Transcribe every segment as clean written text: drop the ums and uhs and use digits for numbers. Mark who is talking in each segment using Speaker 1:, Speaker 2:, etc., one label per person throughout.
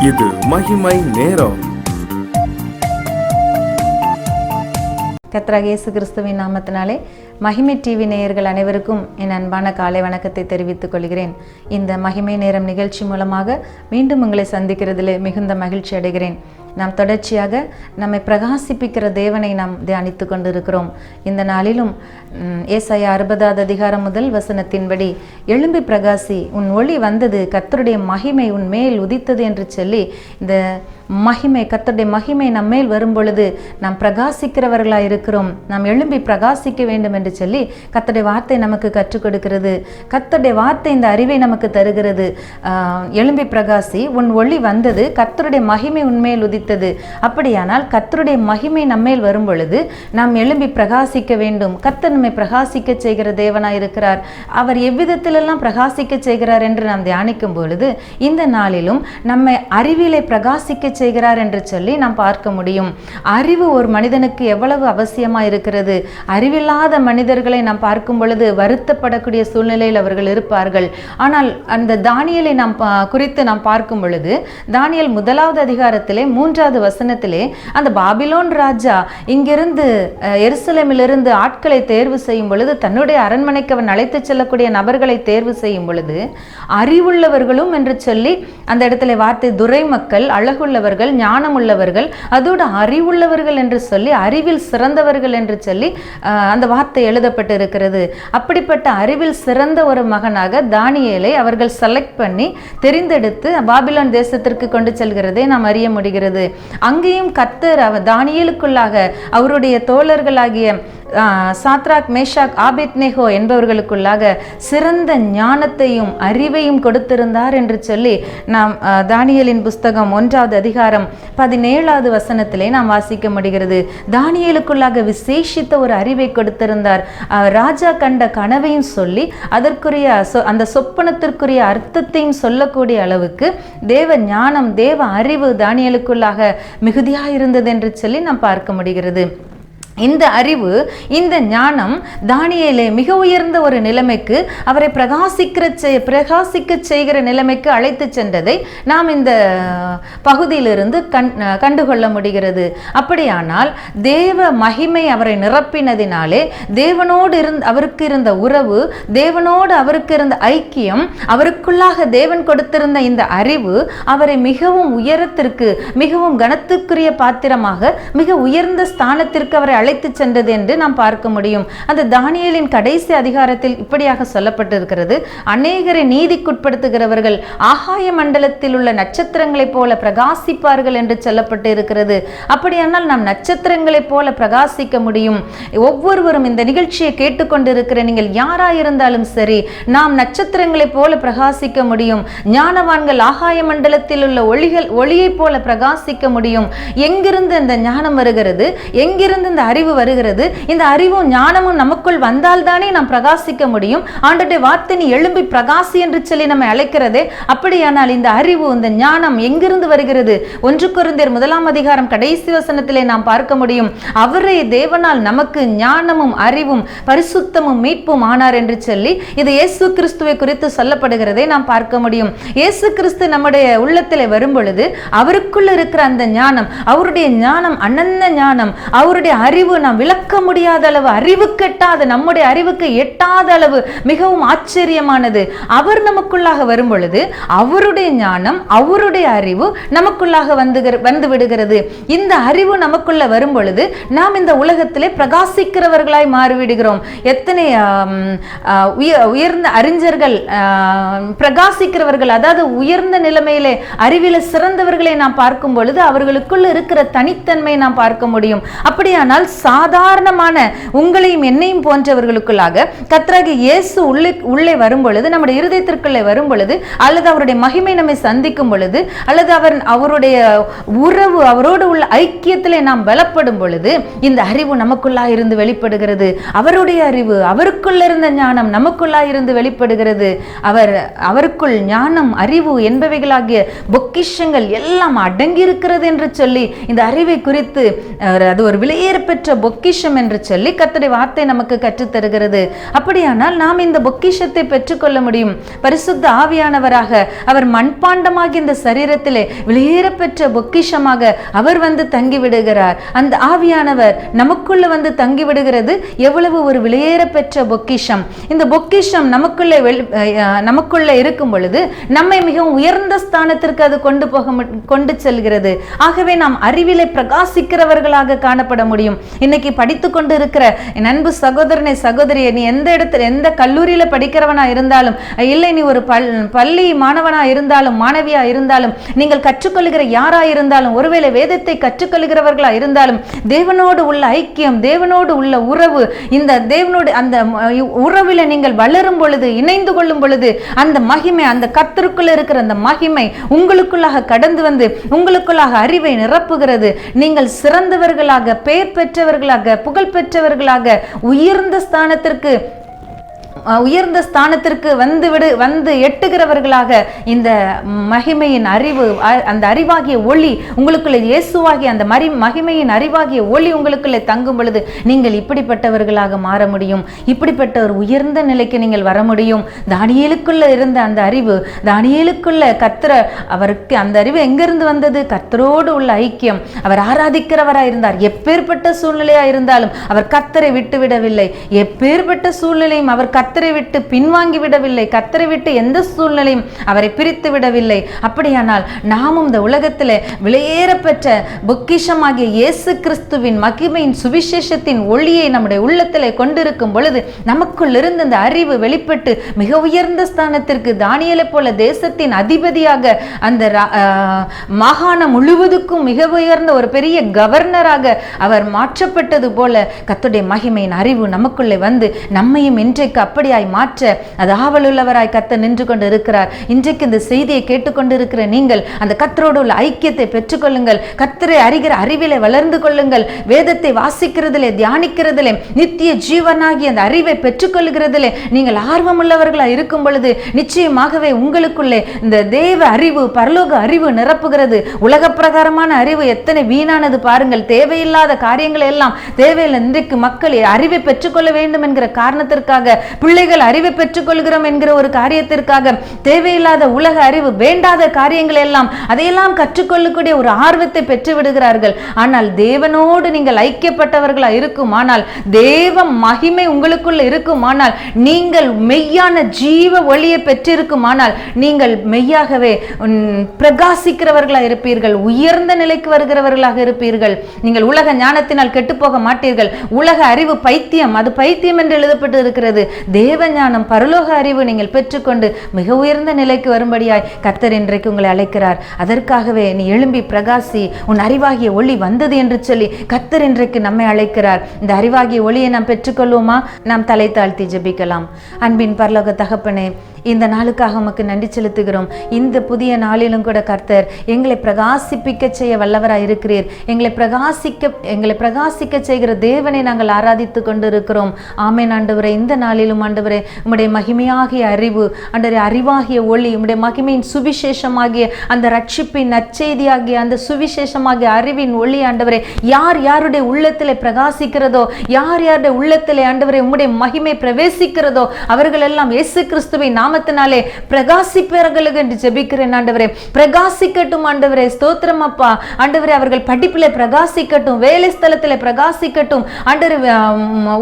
Speaker 1: இது மகிமை நேரம்.
Speaker 2: கர்த்தராகிய இயேசு கிறிஸ்துவின் நாமத்தினாலே மகிமை டிவி நேயர்கள் அனைவருக்கும் என் அன்பான காலை வணக்கத்தை தெரிவித்துக் கொள்கிறேன். இந்த மகிமை நேரம் நிகழ்ச்சி மூலமாக மீண்டும் உங்களை சந்திக்கிறதிலே மிகுந்த மகிழ்ச்சி அடைகிறேன். நாம் தொடர்ச்சியாக நம்மை பிரகாசிப்பிக்கிற தேவனை நாம் தியானித்து கொண்டு இருக்கிறோம். இந்த நாளிலும் ஏசாயா 60வது அதிகாரம் முதல் வசனத்தின்படி, எழும்பி பிரகாசி, உன் ஒளி வந்தது, கர்த்தருடைய மகிமை உன் மேல் உதித்தது என்று சொல்லி, இந்த மகிமை, கர்த்தருடைய மகிமை நம்ம மேல் வரும் பொழுது நாம் பிரகாசிக்கிறவர்களாக இருக்கிறோம். நாம் எழும்பி பிரகாசிக்க வேண்டும் என்று சொல்லி கர்த்தருடைய வார்த்தை நமக்கு கற்றுக் கொடுக்கிறது. கர்த்தருடைய வார்த்தை இந்த அறிவை நமக்கு தருகிறது. எழும்பி பிரகாசி, உன் ஒளி வந்தது, கர்த்தருடைய மகிமை உன்மேல் உதித்தது. அப்படியானால் கர்த்தருடைய மகிமை நம்மேல் வரும் பொழுது நாம் எழும்பி பிரகாசிக்க வேண்டும். கர்த்தர் நம்மை பிரகாசிக்க செய்கிற தேவனாய் இருக்கிறார். அவர் எவ்விதத்திலெல்லாம் பிரகாசிக்க செய்கிறார் என்று நாம் தியானிக்கும் பொழுது, இந்த நாளிலும் நம்மை அறிவிலே பிரகாசிக்க செய்கிறார் என்று சொல்லி நாம் பார்க்க முடியும். அறிவு ஒரு மனிதனுக்கு எவ்வளவு அவசியமாக இருக்கிறது. அறிவில்லாத மனிதர்களை நாம் பார்க்கும் பொழுது வருத்தப்படக்கூடிய சூழ்நிலையில் அவர்கள் இருப்பார்கள். ஆனால் அந்த தானியேலை நாம் குறித்து நாம் பார்க்கும் பொழுது, தானியேல் 1வது அதிகாரத்திலே 3வது வசனத்திலே, அந்த பாபிலோன் ராஜா இங்கிருந்து எருசலேமிலிருந்து ஆட்களை தேர்வு செய்யும் பொழுது, தன்னுடைய அரண்மனைக்கு அவன் அழைத்து செல்லக்கூடிய நபர்களை தேர்வு செய்யும் பொழுது, அறிவுள்ளவர்களும் என்று சொல்லி அந்த இடத்துல வார்த்தை, துரை மக்கள், அழகுள்ளவர்கள், ஞானம் உள்ளவர்கள், அதோடு அறிவுள்ளவர்கள் என்று சொல்லி, அறிவில் சிறந்தவர்கள் என்று சொல்லி அந்த வார்த்தை எழுதப்பட்டு இருக்கிறது. அப்படிப்பட்ட அறிவில் சிறந்த ஒரு மகனாக தானியேலை அவர்கள் செலக்ட் பண்ணி தெரிந்தெடுத்து பாபிலோன் தேசத்திற்கு கொண்டு செல்கிறதை நாம் அறிய முடிகிறது. அங்கேயும் கர்த்தர் தானியேலுக்குள்ளாக அவருடைய தோழர்களாகிய சாத்ராக், மேஷாக், ஆபேத்நேகோ என்பவர்களுக்குள்ளாக சிறந்த ஞானத்தையும் அறிவையும் கொடுத்திருந்தார் என்று சொல்லி நாம் தானியேலின் புஸ்தகம் 1வது அதிகாரம் 17வது வசனத்திலே நாம் வாசிக்க முடிகிறது. தானியேலுக்குள்ளாக விசேஷித்த ஒரு அறிவை கொடுத்திருந்தார். ராஜா கண்ட கனவையும் சொல்லி அதற்குரிய அந்த சொப்பனத்திற்குரிய அர்த்தத்தையும் சொல்லக்கூடிய அளவுக்கு தேவ ஞானம், தேவ அறிவு தானியேலுக்குள்ளாக மிகுதியாக இருந்தது என்று சொல்லி நாம் பார்க்க முடிகிறது. இந்த அறிவு, இந்த ஞானம் தானியேலை மிக உயர்ந்த ஒரு நிலைமைக்கு, அவரை பிரகாசிக்க செய்கிற நிலைமைக்கு அழைத்து சென்றதை நாம் இந்த பகுதியிலிருந்து கண்டுகொள்ள முடிகிறது. அப்படியானால் தேவ மகிமை அவரை நிரப்பினதினாலே தேவனோடு அவருக்கு இருந்த உறவு, தேவனோடு அவருக்கு இருந்த ஐக்கியம், அவருக்குள்ளாக தேவன் கொடுத்திருந்த இந்த அறிவு அவரை மிகவும் உயரத்திற்கு, மிகவும் கனத்துக்குரிய பாத்திரமாக, மிக உயர்ந்த ஸ்தானத்திற்கு அவரை அழைத்து சென்றது என்று நாம் பார்க்க முடியும். அந்த தானியேலின் கடைசி அதிகாரத்தில் இப்படியாக சொல்லப்பட்டிருக்கிறது, அநேகரை நீதிக்குட்படுத்துகிறவர்கள் ஆகாய மண்டலத்தில் உள்ள நட்சத்திரங்களைப் போல பிரகாசிப்பார்கள் என்று சொல்லப்பட்டு இருக்கிறது. அப்படியானால் நாம் நட்சத்திரங்களைப் போல பிரகாசிக்க முடியும். ஒவ்வொருவரும் இந்த நிகழ்ச்சியை கேட்டுக்கொண்டிருக்கிற நீங்கள் யாராயிருந்தாலும் சரி, நாம் நட்சத்திரங்களைப் போல பிரகாசிக்க முடியும். ஞானவான்கள் ஆகாய மண்டலத்தில் உள்ள ஒளியைப் போல பிரகாசிக்க முடியும். எங்கிருந்து இந்த ஞானம் வருகிறது? எங்கிருந்து இந்த அறிவு வருகிறது? இந்த அறிவும் ஞானமும் நமக்குள் வந்தால்தானே நாம் பிரகாசிக்க முடியும். ஆண்டவருடைய வார்த்தை, நீ எழும்பி பிரகாசி என்று சொல்லி நம்மை அழைக்கிறதே. அப்படியானால் இந்த அறிவு, இந்த ஞானம் எங்கிருந்து வருகிறது? 1 கொரிந்தியர் 1ஆம் அதிகாரம் கடைசி வசனத்திலே நாம் பார்க்க முடியும், அவரே தேவனால் நமக்கு ஞானமும் அறிவும் பரிசுத்தமும் மீட்பும் ஆனார் என்று சொல்லி இது இயேசு கிறிஸ்துவை குறித்து சொல்லப்படுகிறதை நாம் பார்க்க முடியும். இயேசு கிறிஸ்து நம்முடைய உள்ளத்திலே வரும் பொழுது அவருக்குள் இருக்கிற அந்த ஞானம், அவருடைய ஞானம் அனந்த ஞானம், அவருடைய அறிவு நாம் விளக்க முடியாத அளவு, அறிவுக்கு எட்டாத, நம்முடைய அறிவுக்கு எட்டாத அளவு மிகவும் ஆச்சரியமானது. அவர் நமக்குள்ளாக வரும் பொழுது அவருடைய ஞானம், அவருடைய அறிவு நமக்குள்ளாக வந்து விடுகிறது. இந்த அறிவு நமக்குள்ள வரும் பொழுது நாம் இந்த உலகத்திலே பிரகாசிக்கிறவர்களாய் மாறிவிடுகிறோம். எத்தனை உயர்ந்த அறிஞர்கள், பிரகாசிக்கிறவர்கள், அதாவது உயர்ந்த நிலைமையிலே அறிவில சிறந்தவர்களை நாம் பார்க்கும் பொழுது அவர்களுக்குள்ள இருக்கிற தனித்தன்மை நாம் பார்க்க முடியும். அப்படியானால் சாதாரணமான உங்களையும் என்னையும் போன்றவர்களுக்குள்ளாக கர்த்தராகிய இயேசு உள்ளே வரும் பொழுது, நம்முடைய இருதயத்திற்குள்ளே வரும் பொழுது, அல்லது அவருடைய மகிமை நம்மை சந்திக்கும் பொழுது, அல்லது அவருடைய உறவு, அவரோடு உள்ள ஐக்கியத்திலே நாம் பலப்படும் பொழுது இந்த அறிவு நமக்குள்ளாக இருந்து வெளிப்படுகிறது. அவருடைய அறிவு, அவருக்குள்ள இருந்த ஞானம் நமக்குள்ளாக இருந்து வெளிப்படுகிறது. அவருக்குள் ஞானம், அறிவு என்பவைகளாகிய பொக்கிஷங்கள் எல்லாம் அடங்கி இருக்கிறது என்று சொல்லி இந்த அறிவை குறித்து அது ஒரு விலையேற பெற்ற விலையேறப்பெற்ற பொக்கிஷம் என்று சொல்லி கர்த்தருடைய வார்த்தை நமக்கு கற்றுத்தருகிறது. அப்படியானால் நாம் இந்த பொக்கிஷத்தை பெற்றுக்கொள்ள முடியும். பரிசுத்த ஆவியானவராக அவர் மண்பாண்டமாகி இந்த சரீரத்திலே விலையேறப்பெற்ற பொக்கிஷமாக அவர் வந்து தங்கிவிடுகிறார். அந்த ஆவியானவர் நமக்குள்ள வந்து தங்கிவிடுகிறது. எவ்வளவு ஒரு விலையேறப்பெற்ற பொக்கிஷம்! இந்த பொக்கிஷம் நமக்குள்ள இருக்கும் பொழுது நம்மை மிகவும் உயர்ந்த ஸ்தானத்திற்கு அது கொண்டு செல்கிறது. ஆகவே நாம் அறிவிலே பிரகாசிக்கிறவர்களாக காணப்பட முடியும். இன்னைக்கு படித்துக் கொண்டு இருக்கிற என் அன்பு சகோதரனை சகோதரியை, நீ எந்த இடத்துல எந்த கல்லூரியில படிக்கிறவனா இருந்தாலும், இல்லை நீ ஒரு பள்ளி மாணவனா இருந்தாலும் மாணவியா இருந்தாலும், நீங்கள் கற்றுக்கொள்கிற யாரா இருந்தாலும், ஒருவேளை வேதத்தை கற்றுக்கொள்கிறவர்களா இருந்தாலும், தேவனோடு உள்ள ஐக்கியம், தேவனோடு உள்ள உறவு, இந்த தேவனோடு அந்த உறவில நீங்கள் வளரும் பொழுது, இணைந்து கொள்ளும் பொழுது, அந்த மகிமை, அந்த கர்த்தருக்குள்ள இருக்கிற அந்த மகிமை உங்களுக்குள்ளாக கடந்து வந்து உங்களுக்குள்ளாக அறிவை நிரப்புகிறது. நீங்கள் சிறந்தவர்களாக, பெயர் பெற்றவர்களாக, புகழ் பெற்றவர்களாக, உயர்ந்த ஸ்தானத்திற்கு வந்து எட்டுகிறவர்களாக இந்த மகிமையின் அறிவு, அந்த அறிவாகிய ஒளி உங்களுக்குள்ளே, இயேசுவாகிய அந்த மகிமையின் அறிவாகிய ஒளி உங்களுக்குள்ளே தங்கும் பொழுது நீங்கள் இப்படிப்பட்டவர்களாக மாற முடியும். இப்படிப்பட்ட ஒரு உயர்ந்த நிலைக்கு நீங்கள் வர முடியும். தானியேலுக்குள்ள இருந்த அந்த அறிவு, தானியேலுக்குள்ள அவருக்கு அந்த அறிவு எங்கிருந்து வந்தது? கர்த்தரோடு உள்ள ஐக்கியம். அவர் ஆராதிக்கிறவராய் இருந்தார். எப்பேற்பட்ட சூழ்நிலையா இருந்தாலும் அவர் கர்த்தரை விட்டு விடவில்லை. எப்பேற்பட்ட சூழ்நிலையும் அவர் கர்த்தரை விட்டு பின்வாங்கி விடவில்லை. கர்த்தரை விட்டு எந்த சூழ்நிலையும் அவரை பிரித்து விடவில்லை. அப்படியானால் நாமும் இந்த உலகத்திலே விலையேறப்பெற்ற பொக்கிஷமாகிய இயேசு கிறிஸ்துவின் மகிமையின் சுவிசேஷத்தின் ஒளியை நம்முடைய உள்ளத்திலே கொண்டிருக்கும் பொழுது நமக்குள் இருந்து இந்த அறிவு வெளிப்பட்டு மிக உயர்ந்த ஸ்தானத்திற்கு, தானியேலை போல தேசத்தின் அதிபதியாக, அந்த மாகாணம் முழுவதுக்கும் மிக உயர்ந்த ஒரு பெரிய கவர்னராக அவர் மாற்றப்பட்டது போல கர்த்தருடைய மகிமையின் அறிவு நமக்குள்ளே வந்து நம்மையும் இன்றைக்கு அப்படியாய் மாற்ற அது ஆவலுள்ளவராய் கர்த்தர் நின்று கொண்டு இருக்கிறார். இன்றைக்கு இந்த செய்தியை கேட்டுக்கொண்டிருக்கிற நீங்கள் அந்த கர்த்தரோடு உள்ள ஐக்கியத்தை பெற்றுக்கொள்ளுங்கள். கர்த்தரை அறிகிற அறிவிலே வளர்ந்து கொள்ளுங்கள். வேதத்தை வாசிக்கிறதிலே, தியானிக்கிறதிலே, நித்திய ஜீவனாகி அந்த அறிவை பெற்றுக்கொள்கிறதிலே நீங்கள் ஆர்வமுள்ளவர்களாய் இருக்கும் பொழுது நிச்சயமாகவே உங்களுக்குள்ளே இந்த தேவ அறிவு, பரலோக அறிவு நிரப்புகிறது. உலக பிரகாரமான அறிவு எத்தனை வீணானது பாருங்கள். தேவையில்லாத காரியங்களை எல்லாம் தேவையில்லை. இன்றைக்கு மக்கள் அறிவை பெற்றுக்கொள்ள வேண்டும் என்கிற காரணத்திற்காக, பிள்ளைகள் அறிவை பெற்றுக்கொள்கிறோம் என்கிற ஒரு காரியத்திற்காக தேவையில்லாத உலக அறிவு, வேண்டாத காரியங்கள் எல்லாம் அதையெல்லாம் கற்றுக்கொள்ளக்கூடிய ஒரு ஆர்வத்தை பெற்று விடுகிறார்கள். ஆனால் தேவனோடு நீங்கள் ஐக்கியப்பட்டவர்களா இருக்குமானால், தேவ மகிமை உங்களுக்குள்ள இருக்குமானால், நீங்கள் மெய்யான ஜீவ ஒளியை பெற்றிருக்குமானால், நீங்கள் மெய்யாகவே பிரகாசிக்கிறவர்களா இருப்பீர்கள். உயர்ந்த நிலைக்கு வருகிறவர்களாக இருப்பீர்கள். நீங்கள் உலக ஞானத்தினால் கெட்டு போக மாட்டீர்கள். உலக அறிவு பைத்தியம், அது பைத்தியம் என்று எழுதப்பட்டு இருக்கிறது. தேவ ஞானம், பரலோக அறிவு நீங்கள் பெற்றுக்கொண்டு மிக உயர்ந்த நிலைக்கு வரும்படியாய் கர்த்தர் இன்றைக்கு உங்களை அழைக்கிறார். அதற்காகவே நீ எழும்பி பிரகாசி, உன் அறிவாகிய ஒளி வந்தது என்று சொல்லி கர்த்தர் இன்றைக்கு நம்மை அழைக்கிறார். இந்த அறிவாகிய ஒளியை நாம் பெற்றுக்கொள்வோமா? நாம் தலை தாழ்த்தி ஜெபிக்கலாம். அன்பின் பரலோக தகப்பனே, இந்த நாளுக்காக உமக்கு நன்றி செலுத்துகிறோம். இந்த புதிய நாளிலும் கூட கர்த்தர் எங்களை பிரகாசிப்பிக்க செய்ய வல்லவராய் இருக்கிறீர். எங்களை பிரகாசிக்க செய்கிற தேவனை நாங்கள் ஆராதித்து கொண்டிருக்கிறோம். ஆமென் ஆண்டவரே. இந்த நாளிலும் ஆண்டவரே உம்முடைய மகிமையாகிய அறிவு, ஆண்டவரே அறிவாகிய ஒளி, உம்முடைய மகிமையின் சுவிசேஷமாகிய அந்த ரட்சிப்பின் நற்செய்தியாகிய அந்த சுவிசேஷமாகிய அறிவின் ஒளி ஆண்டவரே யார் யாருடைய உள்ளத்திலே பிரகாசிக்கிறதோ, யார் யாருடைய உள்ளத்திலே ஆண்டவரே உம்முடைய மகிமை பிரவேசிக்கிறதோ அவர்கள் எல்லாம் இயேசு கிறிஸ்துவின் நாமத்தினாலே பிரகாசிப்பார்கள் என்று ஜெபிக்கிறேன் ஆண்டவரே. பிரகாசிக்கட்டும் ஆண்டவரே. ஸ்தோத்திரம் அப்பா. ஆண்டவரே அவர்கள் படிப்பிலே பிரகாசிக்கட்டும், வேலை ஸ்தலத்திலே பிரகாசிக்கட்டும் ஆண்டவரே,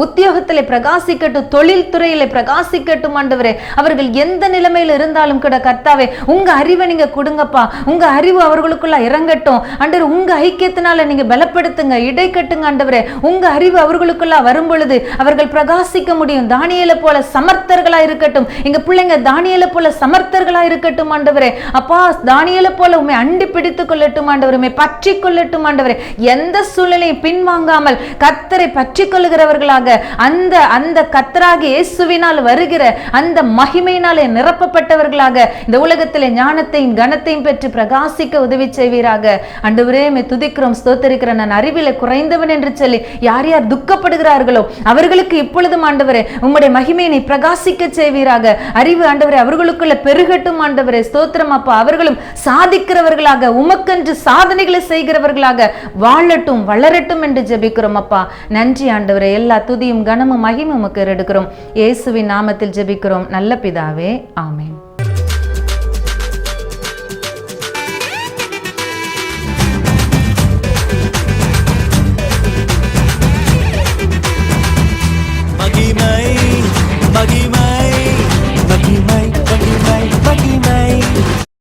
Speaker 2: உத்தியோகத்திலே பிரகாசிக்கட்டும், தொழில் துறையிலே பிரகாசிக்கட்டும் ஆண்டவரே. அவர்கள் எந்த நிலைமையில் இருந்தாலும் கூட கர்த்தாவே உங்க அறிவை நீங்க கொடுங்கப்பா. உங்க அறிவு அவர்களுக்குள்ள இறங்கட்டும் ஆண்டவரே. உங்க ஐக்கியத்தினால நீங்க பலப்படுத்துங்க, இடை கட்டுங்க ஆண்டவரே. உங்க அறிவு அவர்களுக்குள்ள வரும் பொழுது அவர்கள் பிரகாசிக்க முடியும். தானியேலை போல சமர்த்தர்களா இருக்கட்டும். எங்க பிள்ளைங்க தானியேலை போல சமர்த்தர்களா இருக்கட்டும் ஆண்டவரே. அப்பா தானியேலை போல உம்மை அண்டி பிடித்துக் கொள்ளட்டும் ஆண்டவரே. உம்மை பற்றி கொள்ளட்டும் ஆண்டவரே. எந்த சூழ்நிலையும் பின்வாங்காமல் கர்த்தரை பற்றி கொள்ளுகிறவர்களாக, அந்த அந்த கர்த்தராகிய இயேசுவினால் வருகிற அந்த மகிமையினாலே நிரப்பப்பட்டவர்களாக இந்த உலகத்திலே ஞானத்தையும் கனத்தையும் பெற்று பிரகாசிக்க உதவி செய்வீராக ஆண்டவரே. உம்மை துதிக்கிறோம், ஸ்தோத்திரிக்கிறோம். நான் அறிவிலே குறைந்தவன் என்று சொல்லி யார் யார் துக்கப்படுகிறார்களோ அவர்களுக்கு இப்பொழுதும் ஆண்டவரே உம்முடைய மகிமையை நீ பிரகாசிக்க செய்வீராக. அறிவு ஆண்டவரே அவர்களுக்குள்ள பெருகட்டும் ஆண்டவரே. ஸ்தோத்திரம் அப்பா. அவர்களும் சாதிக்கிறவர்களாக, உமக்கென்று சாதனைகளை செய்கிறவர்களாக வாழட்டும், வளரட்டும் என்று ஜெபிக்கிறோம் அப்பா. நன்றி ஆண்டவரே. எல்லா துதியும் கனமும் மகிமையும் உமக்கு எடுக்கிறோம். இயேசுவின் நாமத்தில் ஜெபிக்கிறோம் நல்ல பிதாவே, ஆமென்.
Speaker 3: மகிமை மகிமை மகிமை